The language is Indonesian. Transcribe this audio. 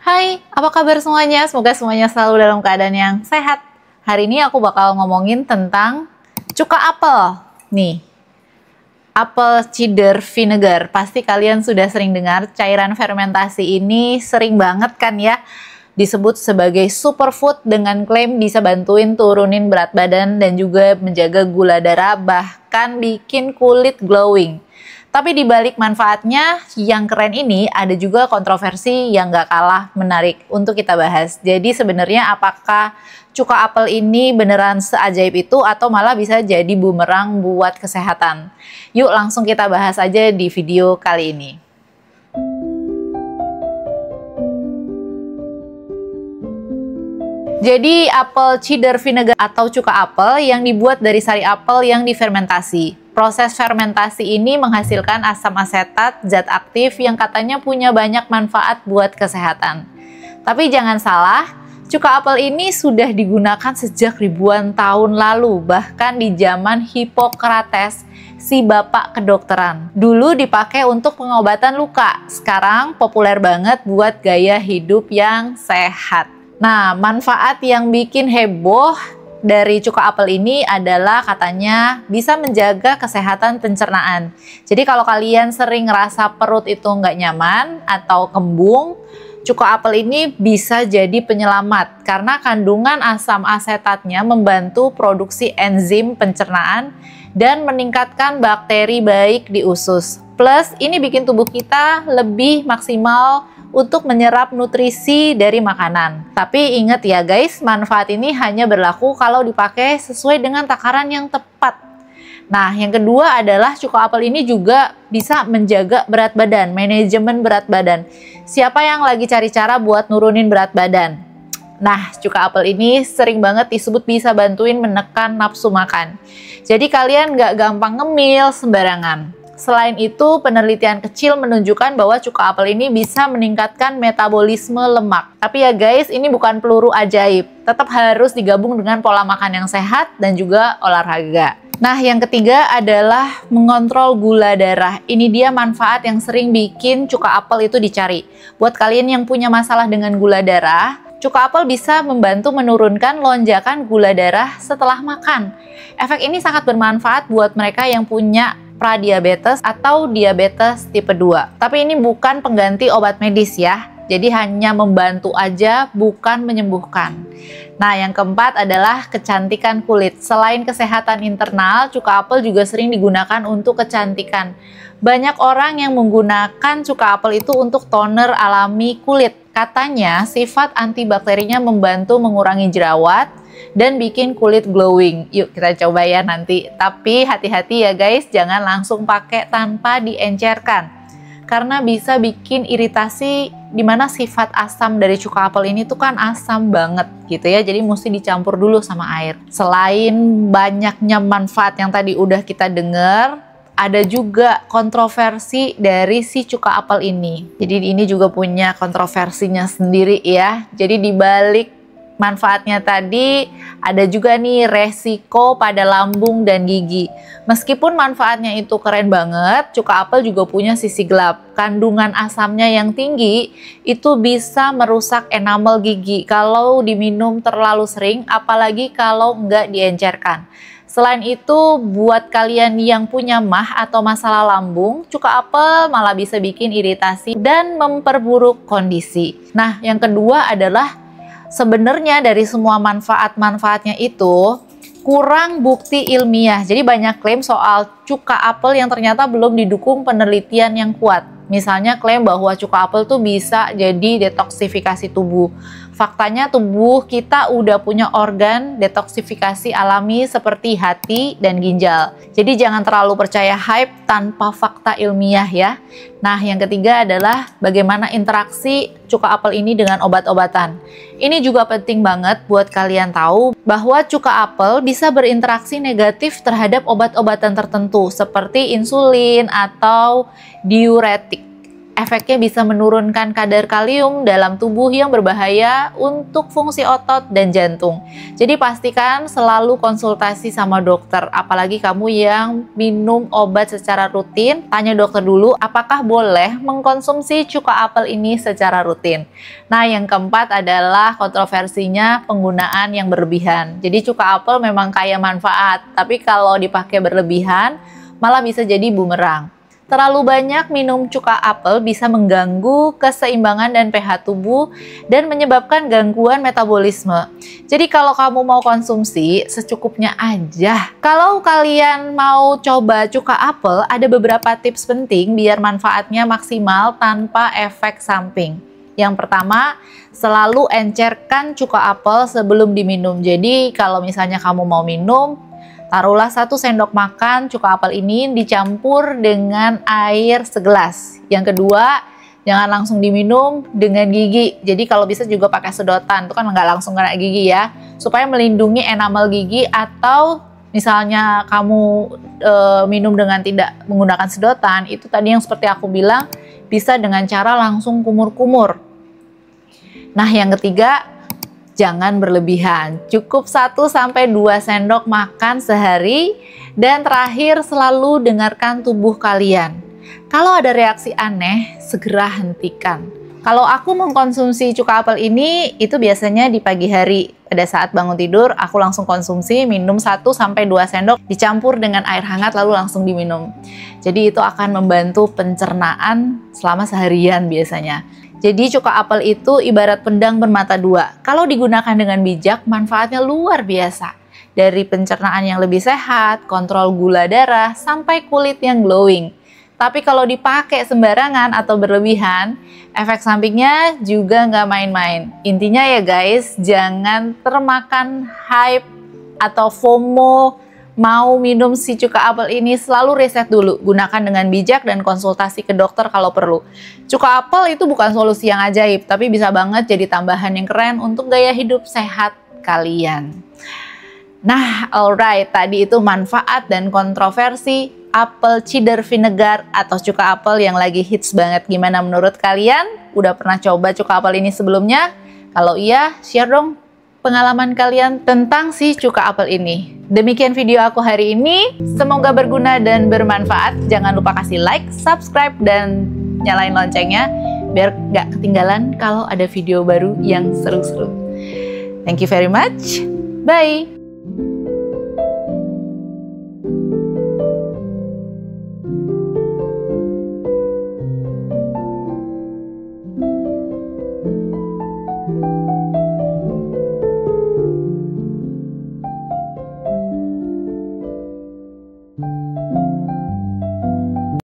Hai, apa kabar semuanya? Semoga semuanya selalu dalam keadaan yang sehat. Hari ini aku bakal ngomongin tentang cuka apel. Nih, apel cider vinegar. Pasti kalian sudah sering dengar cairan fermentasi ini sering banget kan ya? Disebut sebagai superfood dengan klaim bisa bantuin turunin berat badan dan juga menjaga gula darah, bahkan bikin kulit glowing. Tapi di balik manfaatnya yang keren ini ada juga kontroversi yang gak kalah menarik untuk kita bahas. Jadi sebenarnya apakah cuka apel ini beneran seajaib itu atau malah bisa jadi bumerang buat kesehatan? Yuk langsung kita bahas aja di video kali ini. Jadi apel cider vinegar atau cuka apel yang dibuat dari sari apel yang difermentasi. Proses fermentasi ini menghasilkan asam asetat, zat aktif yang katanya punya banyak manfaat buat kesehatan. Tapi jangan salah, cuka apel ini sudah digunakan sejak ribuan tahun lalu, bahkan di zaman Hippocrates, si bapak kedokteran. Dulu dipakai untuk pengobatan luka, sekarang populer banget buat gaya hidup yang sehat. Nah, manfaat yang bikin heboh dari cuka apel ini adalah katanya bisa menjaga kesehatan pencernaan. Jadi kalau kalian sering ngerasa perut itu nggak nyaman atau kembung, cuka apel ini bisa jadi penyelamat karena kandungan asam asetatnya membantu produksi enzim pencernaan dan meningkatkan bakteri baik di usus. Plus ini bikin tubuh kita lebih maksimal untuk menyerap nutrisi dari makanan. Tapi ingat ya guys, manfaat ini hanya berlaku kalau dipakai sesuai dengan takaran yang tepat. Nah, yang kedua adalah cuka apel ini juga bisa menjaga berat badan, manajemen berat badan. Siapa yang lagi cari cara buat nurunin berat badan? Nah, cuka apel ini sering banget disebut bisa bantuin menekan nafsu makan. Jadi kalian nggak gampang ngemil sembarangan. Selain itu, penelitian kecil menunjukkan bahwa cuka apel ini bisa meningkatkan metabolisme lemak. Tapi ya guys, ini bukan peluru ajaib. Tetap harus digabung dengan pola makan yang sehat dan juga olahraga. Nah, yang ketiga adalah mengontrol gula darah. Ini dia manfaat yang sering bikin cuka apel itu dicari. Buat kalian yang punya masalah dengan gula darah, cuka apel bisa membantu menurunkan lonjakan gula darah setelah makan. Efek ini sangat bermanfaat buat mereka yang punya pradiabetes atau diabetes tipe 2. Tapi ini bukan pengganti obat medis ya. Jadi hanya membantu aja, bukan menyembuhkan. Nah, yang keempat adalah kecantikan kulit. Selain kesehatan internal, cuka apel juga sering digunakan untuk kecantikan. Banyak orang yang menggunakan cuka apel itu untuk toner alami kulit. Katanya sifat antibakterinya membantu mengurangi jerawat dan bikin kulit glowing. Yuk kita coba ya nanti. Tapi hati-hati ya guys, jangan langsung pakai tanpa diencerkan. Karena bisa bikin iritasi, dimana sifat asam dari cuka apel ini tuh kan asam banget gitu ya. Jadi mesti dicampur dulu sama air. Selain banyaknya manfaat yang tadi udah kita dengar, ada juga kontroversi dari si cuka apel ini. Jadi ini juga punya kontroversinya sendiri ya. Jadi dibalik manfaatnya tadi ada juga nih resiko pada lambung dan gigi. Meskipun manfaatnya itu keren banget, cuka apel juga punya sisi gelap. Kandungan asamnya yang tinggi itu bisa merusak enamel gigi kalau diminum terlalu sering, apalagi kalau nggak diencerkan. Selain itu, buat kalian yang punya MAH atau masalah lambung, cuka apel malah bisa bikin iritasi dan memperburuk kondisi. Nah, yang kedua adalah sebenarnya dari semua manfaat-manfaatnya itu kurang bukti ilmiah. Jadi banyak klaim soal cuka apel yang ternyata belum didukung penelitian yang kuat. Misalnya klaim bahwa cuka apel tuh bisa jadi detoksifikasi tubuh. Faktanya tubuh kita udah punya organ detoksifikasi alami seperti hati dan ginjal. Jadi jangan terlalu percaya hype tanpa fakta ilmiah ya. Nah, yang ketiga adalah bagaimana interaksi cuka apel ini dengan obat-obatan. Ini juga penting banget buat kalian tahu bahwa cuka apel bisa berinteraksi negatif terhadap obat-obatan tertentu seperti insulin atau diuretik. Efeknya bisa menurunkan kadar kalium dalam tubuh yang berbahaya untuk fungsi otot dan jantung. Jadi pastikan selalu konsultasi sama dokter, apalagi kamu yang minum obat secara rutin. Tanya dokter dulu apakah boleh mengkonsumsi cuka apel ini secara rutin. Nah, yang keempat adalah kontroversinya penggunaan yang berlebihan. Jadi cuka apel memang kaya manfaat, tapi kalau dipakai berlebihan malah bisa jadi bumerang. Terlalu banyak minum cuka apel bisa mengganggu keseimbangan dan pH tubuh dan menyebabkan gangguan metabolisme. Jadi kalau kamu mau konsumsi, secukupnya aja. Kalau kalian mau coba cuka apel, ada beberapa tips penting biar manfaatnya maksimal tanpa efek samping. Yang pertama, selalu encerkan cuka apel sebelum diminum. Jadi kalau misalnya kamu mau minum, taruhlah 1 sendok makan cuka apel ini dicampur dengan air segelas. Yang kedua, jangan langsung diminum dengan gigi. Jadi kalau bisa juga pakai sedotan, itu kan nggak langsung kena gigi ya. Supaya melindungi enamel gigi, atau misalnya kamu minum dengan tidak menggunakan sedotan, itu tadi yang seperti aku bilang, bisa dengan cara langsung kumur-kumur. Nah, yang ketiga, jangan berlebihan, cukup 1-2 sendok makan sehari. Dan terakhir, selalu dengarkan tubuh kalian. Kalau ada reaksi aneh, segera hentikan. Kalau aku mengkonsumsi cuka apel ini, itu biasanya di pagi hari. Pada saat bangun tidur, aku langsung konsumsi, minum 1-2 sendok, dicampur dengan air hangat lalu langsung diminum. Jadi itu akan membantu pencernaan selama seharian biasanya. Jadi cuka apel itu ibarat pedang bermata dua. Kalau digunakan dengan bijak, manfaatnya luar biasa. Dari pencernaan yang lebih sehat, kontrol gula darah, sampai kulit yang glowing. Tapi kalau dipakai sembarangan atau berlebihan, efek sampingnya juga nggak main-main. Intinya ya guys, jangan termakan hype atau FOMO. Mau minum si cuka apel ini, selalu riset dulu, gunakan dengan bijak dan konsultasi ke dokter kalau perlu. Cuka apel itu bukan solusi yang ajaib, tapi bisa banget jadi tambahan yang keren untuk gaya hidup sehat kalian. Nah, alright, tadi itu manfaat dan kontroversi apel cider vinegar atau cuka apel yang lagi hits banget. Gimana menurut kalian? Udah pernah coba cuka apel ini sebelumnya? Kalau iya, share dong pengalaman kalian tentang si cuka apel ini. Demikian video aku hari ini, semoga berguna dan bermanfaat. Jangan lupa kasih like, subscribe, dan nyalain loncengnya biar nggak ketinggalan kalau ada video baru yang seru-seru. Thank you very much, bye!